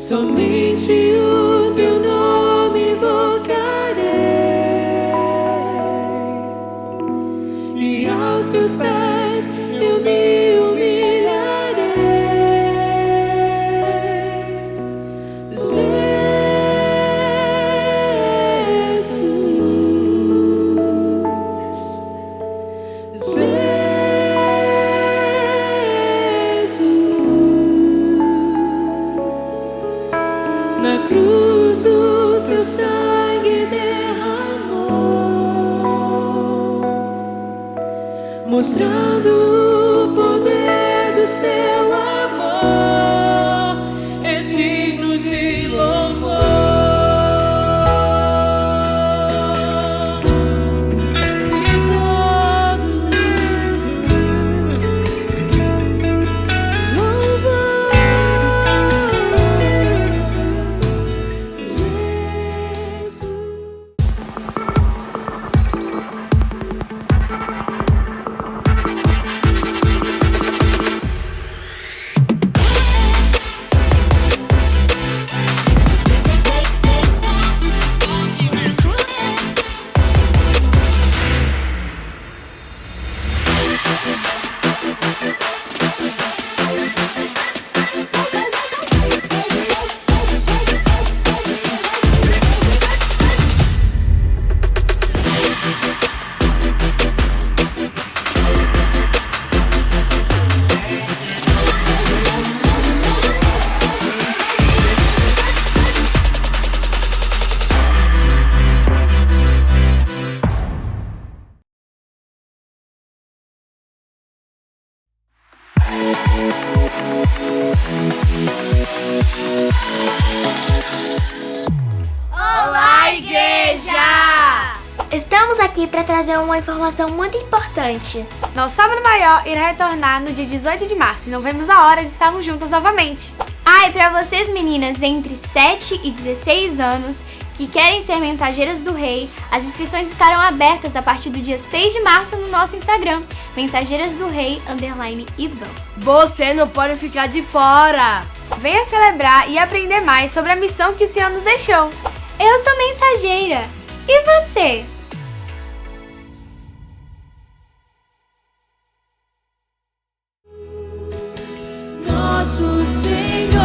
Somente o teu nome invocarei, e aos teus pés eu me humilharei. Na cruz o seu sangue derramou, mostrando o poder do seu amor. És digno de louvor. Olá, igreja! Estamos aqui para trazer uma informação muito importante. Nosso Sábado Maior irá retornar no dia 18 de março e não vemos a hora de estarmos juntas novamente. E para vocês meninas entre 7 e 16 anos que querem ser mensageiras do Rei, as inscrições estarão abertas a partir do dia 6 de março no nosso Instagram, mensageirasdorei_IBAN. Você não pode ficar de fora! Venha celebrar e aprender mais sobre a missão que o Senhor nos deixou. Eu sou mensageira. E você? Nosso Senhor,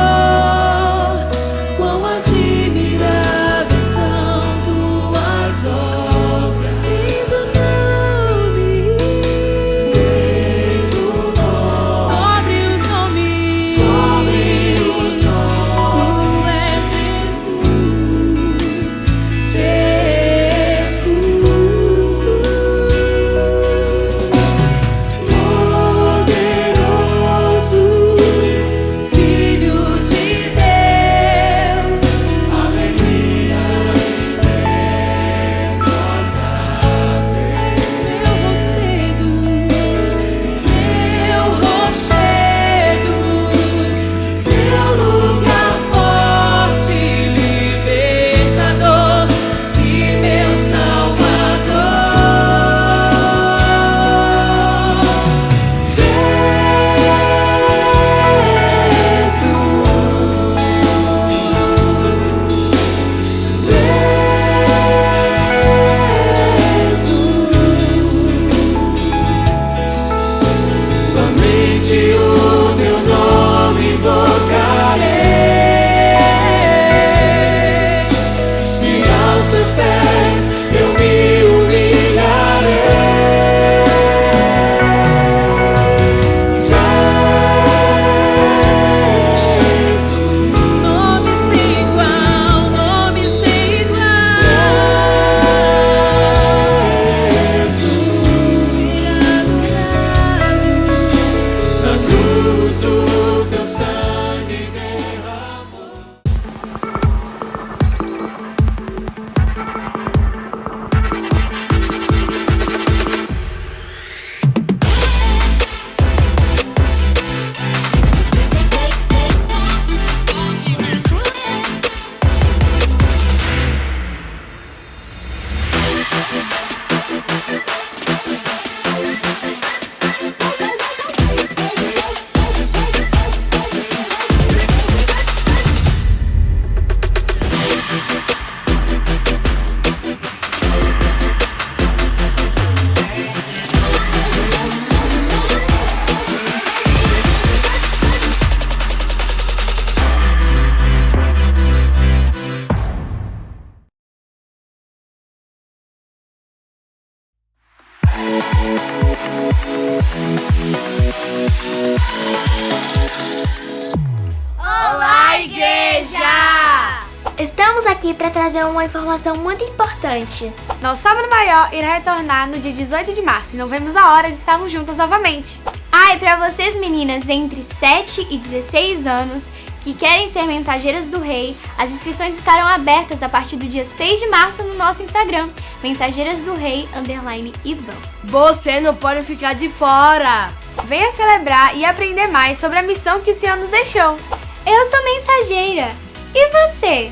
quão admiráveis são tuas obras. Eis o nome, sobre os nomes, tu és Jesus, Jesus. Estamos aqui para trazer uma informação muito importante. Nosso Sábado Maior irá retornar no dia 18 de março e não vemos a hora de estarmos juntas novamente. Ah, e para vocês meninas entre 7 e 16 anos que querem ser mensageiras do Rei, as inscrições estarão abertas a partir do dia 6 de março no nosso Instagram, mensageirasdorei_IBAN. Você não pode ficar de fora! Venha celebrar e aprender mais sobre a missão que o Senhor nos deixou. Eu sou mensageira. E você?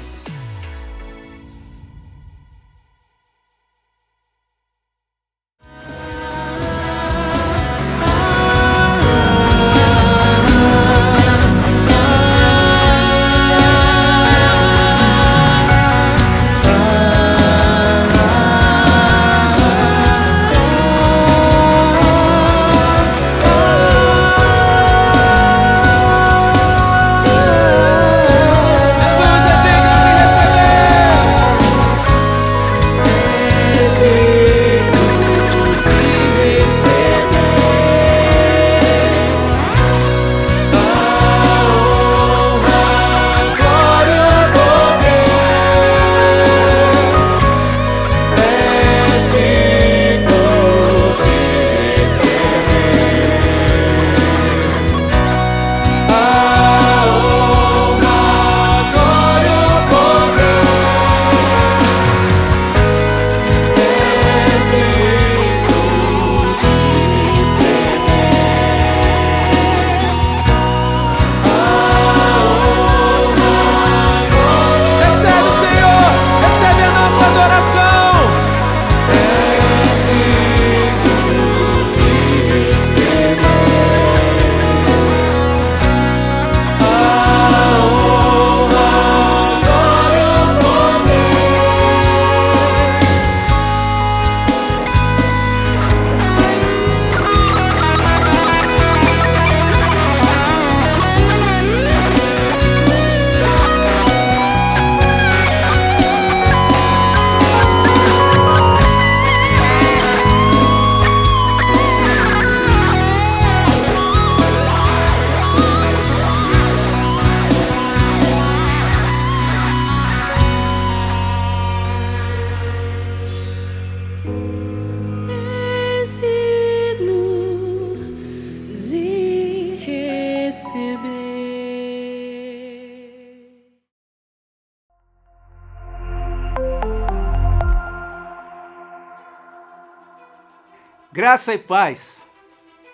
Graça e paz.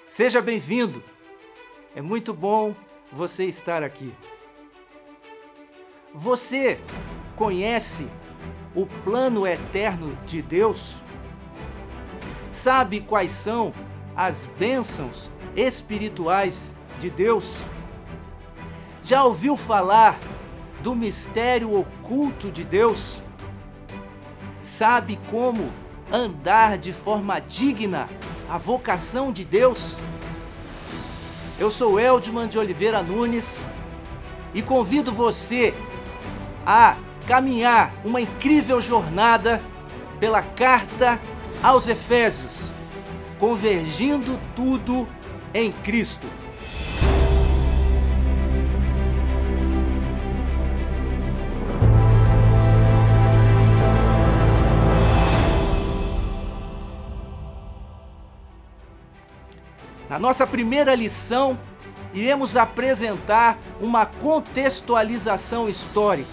Seja bem-vindo. É muito bom você estar aqui. Você conhece o plano eterno de Deus? Sabe quais são as bênçãos espirituais de Deus? Já ouviu falar do mistério oculto de Deus? Sabe como andar de forma digna a vocação de Deus? Eu sou Eldman de Oliveira Nunes e convido você a caminhar uma incrível jornada pela carta aos Efésios, convergindo tudo em Cristo. Na nossa primeira lição, iremos apresentar uma contextualização histórica.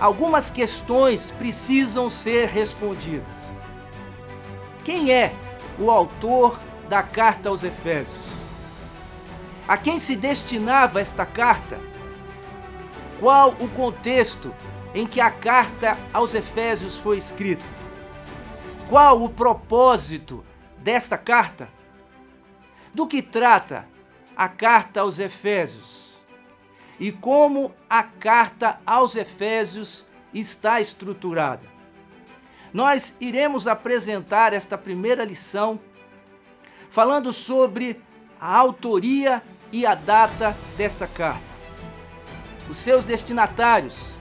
Algumas questões precisam ser respondidas. Quem é o autor da carta aos Efésios? A quem se destinava esta carta? Qual o contexto em que a carta aos Efésios foi escrita? Qual o propósito desta carta? Do que trata a carta aos Efésios? E como a carta aos Efésios está estruturada? Nós iremos apresentar esta primeira lição falando sobre a autoria e a data desta carta, os seus destinatários,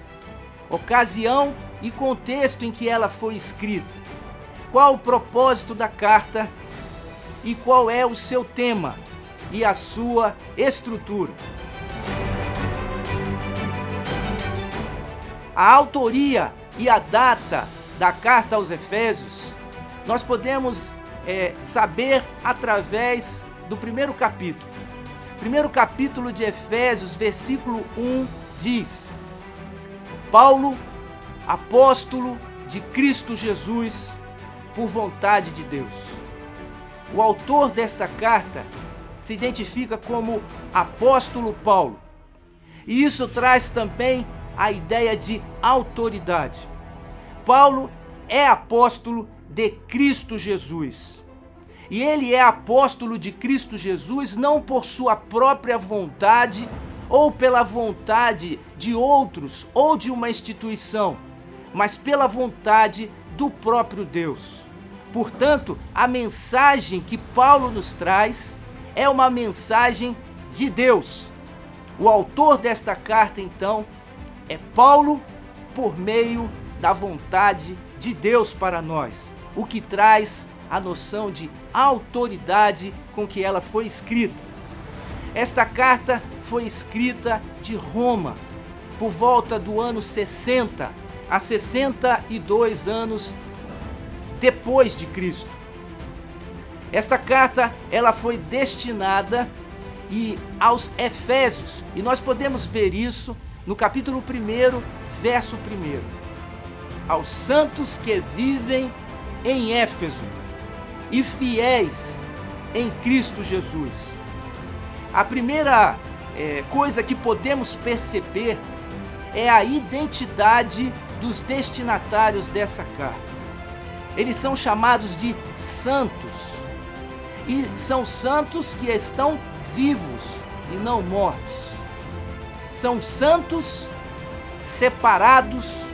ocasião e contexto em que ela foi escrita, qual o propósito da carta e qual é o seu tema e a sua estrutura. a autoria e a data da carta aos Efésios, nós podemos saber através do primeiro capítulo. Primeiro capítulo de Efésios, versículo 1, diz: Paulo, apóstolo de Cristo Jesus, por vontade de Deus. O autor desta carta se identifica como apóstolo Paulo. E isso traz também a ideia de autoridade. Paulo é apóstolo de Cristo Jesus. E ele é apóstolo de Cristo Jesus não por sua própria vontade ou pela vontade de outros ou de uma instituição, mas pela vontade do próprio Deus. Portanto, a mensagem que Paulo nos traz é uma mensagem de Deus. O autor desta carta, então, é Paulo por meio da vontade de Deus para nós, o que traz a noção de autoridade com que ela foi escrita. Esta carta foi escrita de Roma, por volta do ano 60, a 62 anos depois de Cristo. Esta carta, ela foi destinada aos Efésios, e nós podemos ver isso no capítulo 1, verso 1. Aos santos que vivem em Éfeso e fiéis em Cristo Jesus. A primeira coisa que podemos perceber é a identidade dos destinatários dessa carta. Eles são chamados de santos, e são santos que estão vivos e não mortos. São santos separados,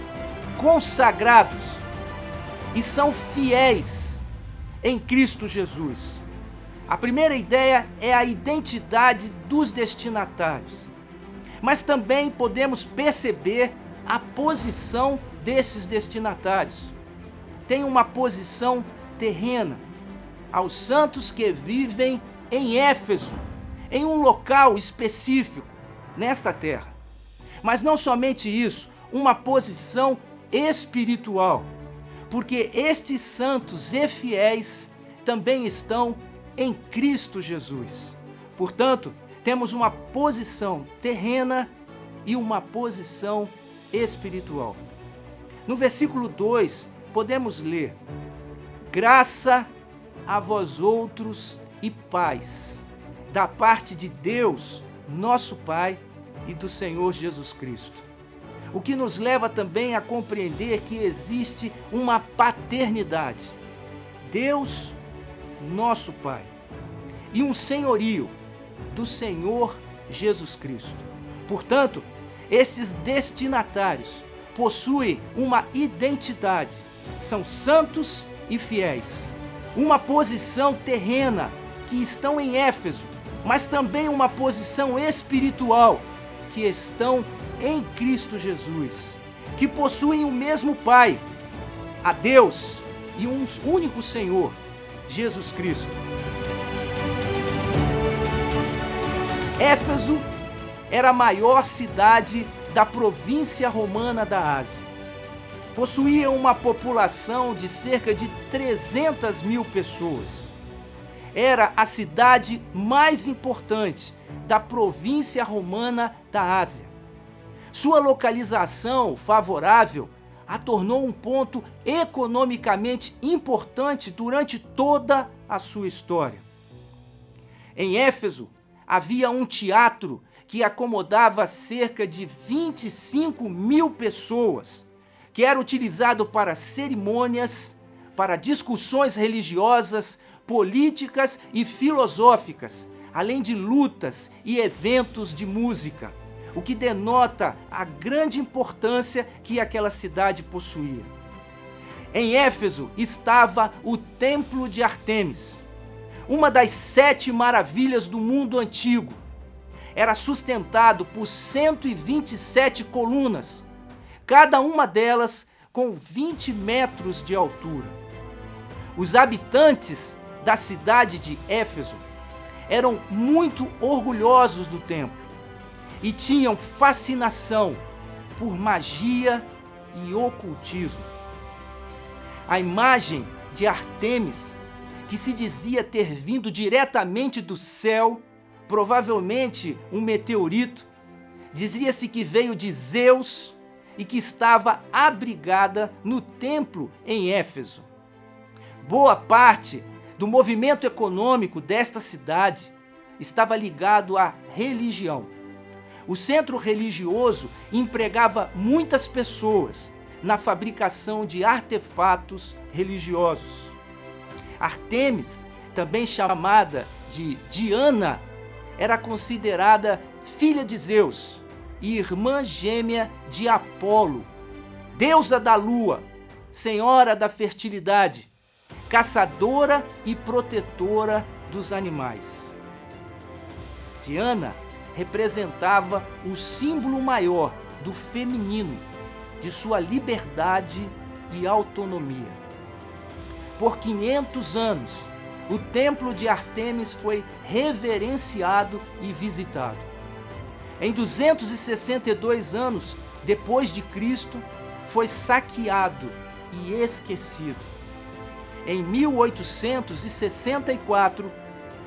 consagrados, e são fiéis em Cristo Jesus. A primeira ideia é a identidade dos destinatários, mas também podemos perceber a posição desses destinatários. Tem uma posição terrena, aos santos que vivem em Éfeso, em um local específico nesta terra. Mas não somente isso, uma posição espiritual, porque estes santos e fiéis também estão em Cristo Jesus. Portanto, temos uma posição terrena e uma posição espiritual. No versículo 2, podemos ler: graça a vós outros e paz, da parte de Deus, nosso Pai, e do Senhor Jesus Cristo. O que nos leva também a compreender que existe uma paternidade, Deus, nosso Pai, e um senhorio do Senhor Jesus Cristo. Portanto, esses destinatários possuem uma identidade, são santos e fiéis, uma posição terrena que estão em Éfeso, mas também uma posição espiritual que estão em Cristo Jesus, que possuem o mesmo Pai, a Deus e um único Senhor, Jesus Cristo. Éfeso era a maior cidade da província romana da Ásia. Possuía uma população de cerca de 300 mil pessoas. Era a cidade mais importante da província romana da Ásia. Sua localização favorável a tornou um ponto economicamente importante durante toda a sua história. Em Éfeso, havia um teatro que acomodava cerca de 25 mil pessoas, que era utilizado para cerimônias, para discussões religiosas, políticas e filosóficas, além de lutas e eventos de música, o que denota a grande importância que aquela cidade possuía. Em Éfeso estava o Templo de Ártemis, uma das 7 maravilhas do mundo antigo. Era sustentado por 127 colunas, cada uma delas com 20 metros de altura. Os habitantes da cidade de Éfeso eram muito orgulhosos do templo e tinham fascinação por magia e ocultismo. A imagem de Ártemis, que se dizia ter vindo diretamente do céu, provavelmente um meteorito, dizia-se que veio de Zeus e que estava abrigada no templo em Éfeso. Boa parte do movimento econômico desta cidade estava ligado à religião. O centro religioso empregava muitas pessoas na fabricação de artefatos religiosos. Ártemis, também chamada de Diana, era considerada filha de Zeus e irmã gêmea de Apolo, deusa da lua, senhora da fertilidade, caçadora e protetora dos animais. Diana representava o símbolo maior do feminino, de sua liberdade e autonomia. Por 500 anos, o templo de Ártemis foi reverenciado e visitado. Em 262 anos depois de Cristo, foi saqueado e esquecido. Em 1864,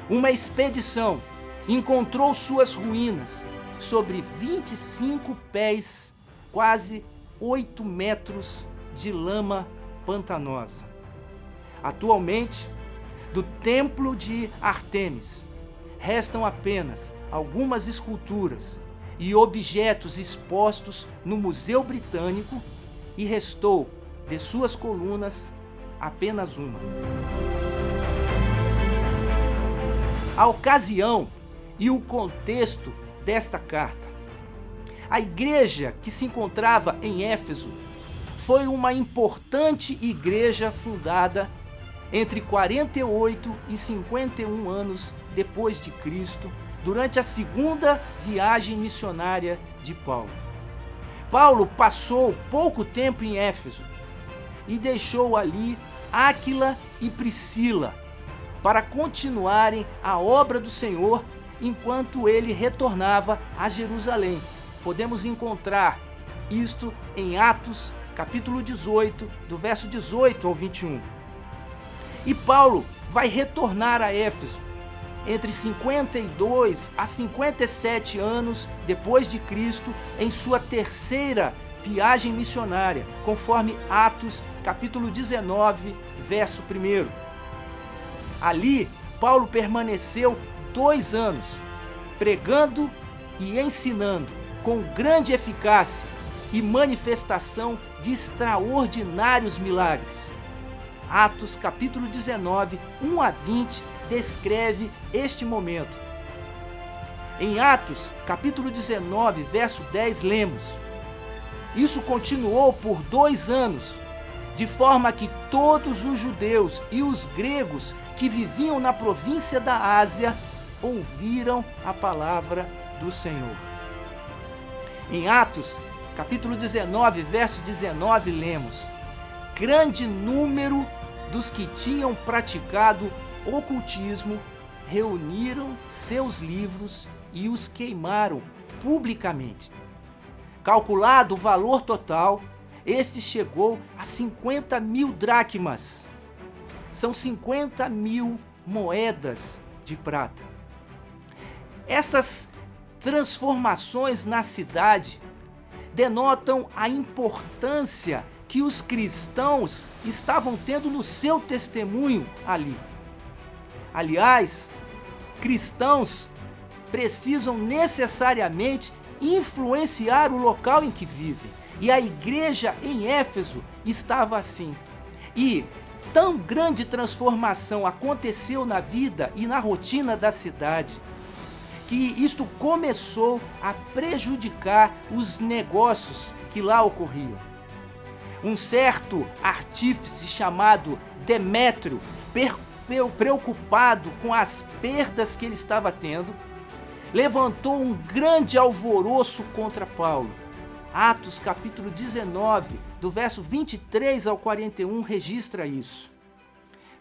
uma expedição encontrou suas ruínas sobre 25 pés, quase 8 metros de lama pantanosa. Atualmente, do templo de Ártemis, restam apenas algumas esculturas e objetos expostos no Museu Britânico e restou de suas colunas apenas uma. A ocasião e o contexto desta carta. A igreja que se encontrava em Éfeso foi uma importante igreja fundada entre 48 e 51 anos depois de Cristo, durante a segunda viagem missionária de Paulo. Paulo passou pouco tempo em Éfeso e deixou ali Áquila e Priscila para continuarem a obra do Senhor enquanto ele retornava a Jerusalém. Podemos encontrar isto em Atos, capítulo 18, do verso 18 ao 21. E Paulo vai retornar a Éfeso entre 52 a 57 anos depois de Cristo, em sua terceira viagem missionária, conforme Atos, capítulo 19, verso 1. Ali, Paulo permaneceu 2 anos, pregando e ensinando com grande eficácia e manifestação de extraordinários milagres. Atos capítulo 19, 1 a 20, descreve este momento. Em Atos capítulo 19, verso 10, lemos: Isso continuou por 2 anos, de forma que todos os judeus e os gregos que viviam na província da Ásia ouviram a palavra do Senhor. Em Atos capítulo 19, verso 19, lemos: Grande número dos que tinham praticado ocultismo reuniram seus livros e os queimaram publicamente. Calculado o valor total, este chegou a 50.000 dracmas. São 50.000 moedas de prata. Essas transformações na cidade denotam a importância que os cristãos estavam tendo no seu testemunho ali. Aliás, cristãos precisam necessariamente influenciar o local em que vivem. E a igreja em Éfeso estava assim. E tão grande transformação aconteceu na vida e na rotina da cidade, que isto começou a prejudicar os negócios que lá ocorriam. Um certo artífice chamado Demétrio, preocupado com as perdas que ele estava tendo, levantou um grande alvoroço contra Paulo. Atos capítulo 19, do verso 23 ao 41, registra isso.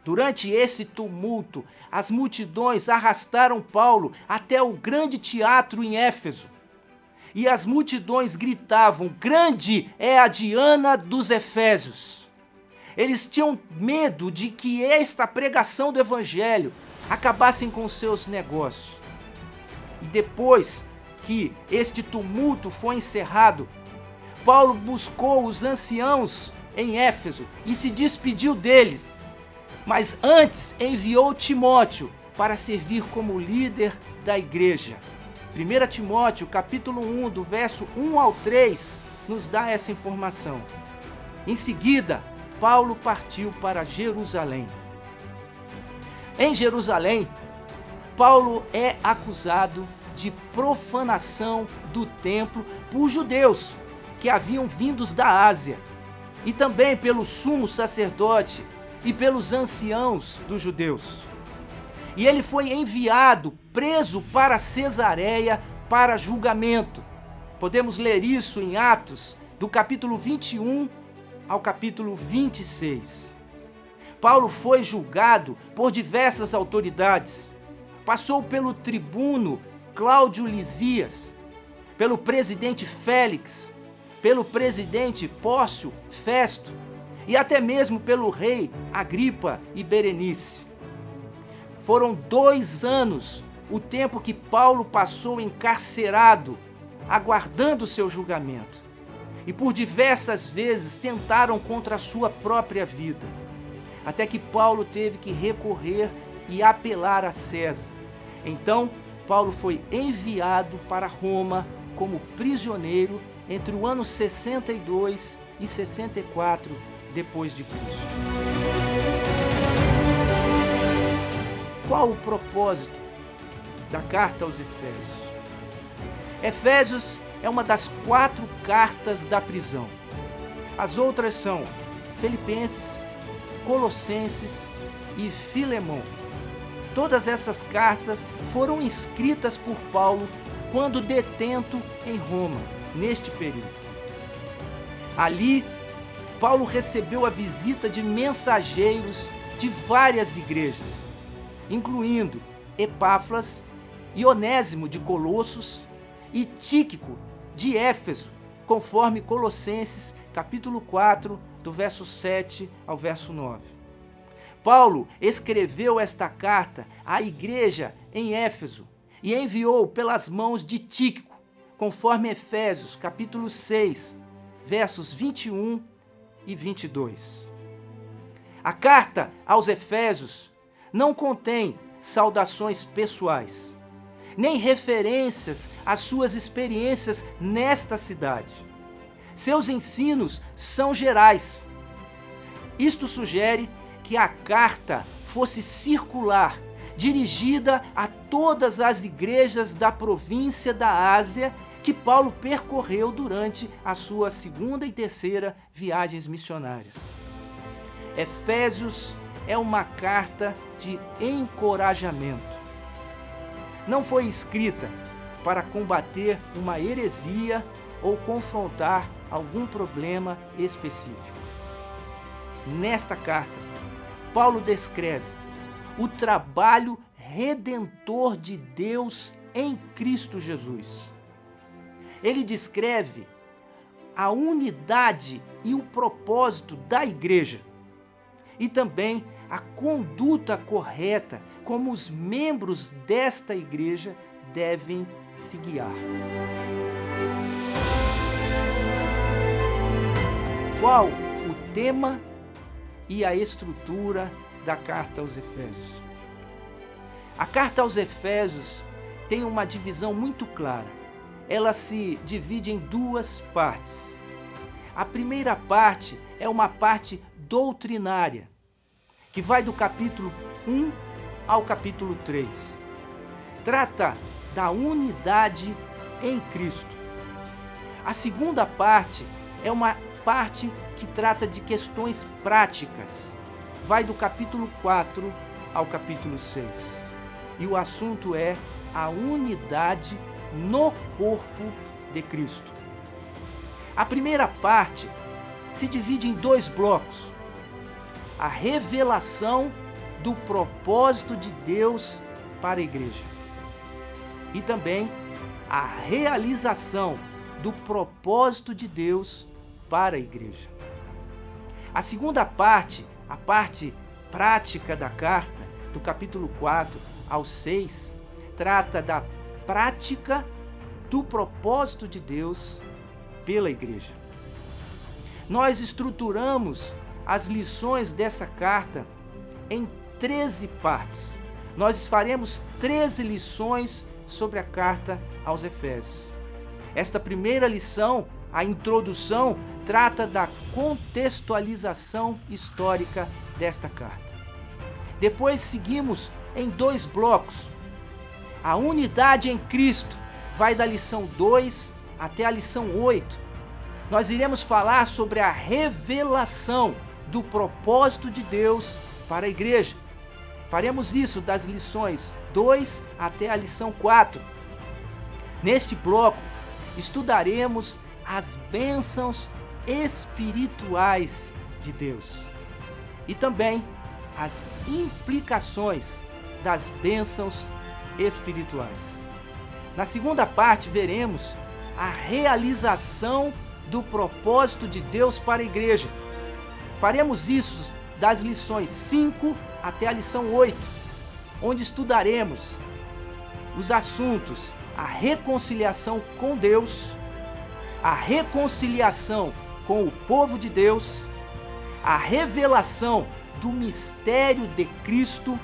Durante esse tumulto, as multidões arrastaram Paulo até o grande teatro em Éfeso. e as multidões gritavam: grande é a Diana dos Efésios. Eles tinham medo de que esta pregação do evangelho acabassem com seus negócios. E depois que este tumulto foi encerrado, Paulo buscou os anciãos em Éfeso e se despediu deles, mas antes enviou Timóteo para servir como líder da igreja. 1 Timóteo, capítulo 1, do verso 1 ao 3, nos dá essa informação. Em seguida, Paulo partiu para Jerusalém. Em Jerusalém, Paulo é acusado de profanação do templo por judeus que haviam vindos da Ásia, e também pelo sumo sacerdote e pelos anciãos dos judeus. E ele foi enviado, preso para Cesareia, para julgamento. Podemos ler isso em Atos, do capítulo 21 ao capítulo 26. Paulo foi julgado por diversas autoridades. Passou pelo tribuno Cláudio Lisias, pelo presidente Félix, pelo presidente Pórcio Festo e até mesmo pelo rei Agripa e Berenice. Foram 2 anos o tempo que Paulo passou encarcerado, aguardando seu julgamento. E por diversas vezes tentaram contra a sua própria vida, até que Paulo teve que recorrer e apelar a César. Então, Paulo foi enviado para Roma como prisioneiro entre o ano 62 e 64 depois de Cristo. Qual o propósito da carta aos Efésios? Efésios é uma das 4 cartas da prisão. As outras são Filipenses, Colossenses e Filemão. Todas essas cartas foram escritas por Paulo quando detento em Roma, neste período. Ali, Paulo recebeu a visita de mensageiros de várias igrejas, incluindo Epáfras e Onésimo de Colossos e Tíquico de Éfeso, conforme Colossenses capítulo 4, do verso 7 ao verso 9. Paulo escreveu esta carta à igreja em Éfeso e enviou pelas mãos de Tíquico, conforme Efésios capítulo 6, versos 21 e 22. A carta aos Efésios não contém saudações pessoais, nem referências às suas experiências nesta cidade. Seus ensinos são gerais. Isto sugere que a carta fosse circular, dirigida a todas as igrejas da província da Ásia que Paulo percorreu durante a sua 2ª e 3ª viagens missionárias. Efésios é uma carta de encorajamento. Não foi escrita para combater uma heresia ou confrontar algum problema específico. Nesta carta, Paulo descreve o trabalho redentor de Deus em Cristo Jesus. Ele descreve a unidade e o propósito da igreja e também a conduta correta como os membros desta igreja devem se guiar. Qual o tema e a estrutura da carta aos Efésios? A carta aos Efésios tem uma divisão muito clara. Ela se divide em 2 partes. A primeira parte é uma parte doutrinária, que vai do capítulo 1 ao capítulo 3. Trata da unidade em Cristo. A segunda parte é uma parte que trata de questões práticas. Vai do capítulo 4 ao capítulo 6. E o assunto é a unidade no corpo de Cristo. A primeira parte se divide em 2 blocos. A revelação do propósito de Deus para a igreja. E também a realização do propósito de Deus para a igreja. A segunda parte, a parte prática da carta, do capítulo 4 ao 6, trata da prática do propósito de Deus pela igreja. Nós estruturamos as lições dessa carta em 13 partes. Nós faremos 13 lições sobre a carta aos Efésios. Esta primeira lição, a introdução, trata da contextualização histórica desta carta. Depois seguimos em 2 blocos. A unidade em Cristo vai da lição 2 até a lição 8. Nós iremos falar sobre a revelação do propósito de Deus para a igreja. Faremos isso das lições 2 até a lição 4. Neste bloco, estudaremos as bênçãos espirituais de Deus e também as implicações das bênçãos espirituais. Na segunda parte, veremos a realização do propósito de Deus para a igreja. Faremos isso das lições 5 até a lição 8, onde estudaremos os assuntos: a reconciliação com Deus, a reconciliação com o povo de Deus, a revelação do mistério de Cristo,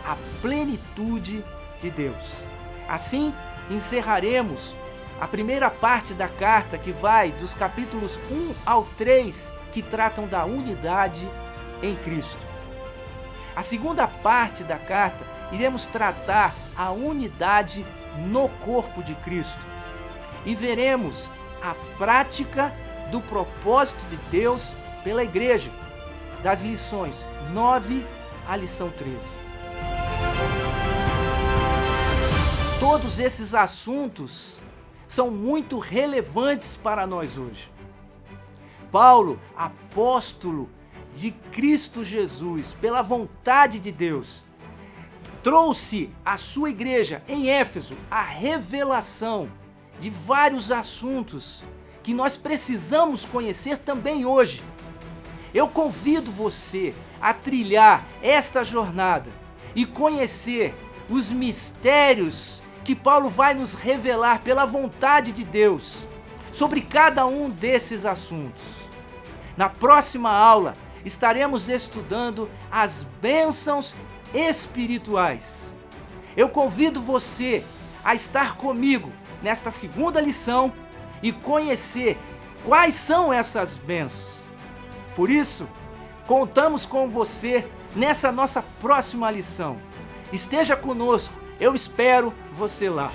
a plenitude de Deus. Assim, encerraremos a primeira parte da carta, que vai dos capítulos 1 ao 3, que tratam da unidade em Cristo. A segunda parte da carta, iremos tratar a unidade no corpo de Cristo e veremos a prática do propósito de Deus pela igreja, das lições 9 à lição 13. Todos esses assuntos são muito relevantes para nós hoje. Paulo, apóstolo de Cristo Jesus, pela vontade de Deus, trouxe à sua igreja em Éfeso a revelação de vários assuntos que nós precisamos conhecer também hoje. Eu convido você a trilhar esta jornada e conhecer os mistérios que Paulo vai nos revelar pela vontade de Deus sobre cada um desses assuntos. Na próxima aula, estaremos estudando as bênçãos espirituais. Eu convido você a estar comigo nesta segunda lição e conhecer quais são essas bênçãos. Por isso, contamos com você nessa nossa próxima lição. Esteja conosco, eu espero você lá.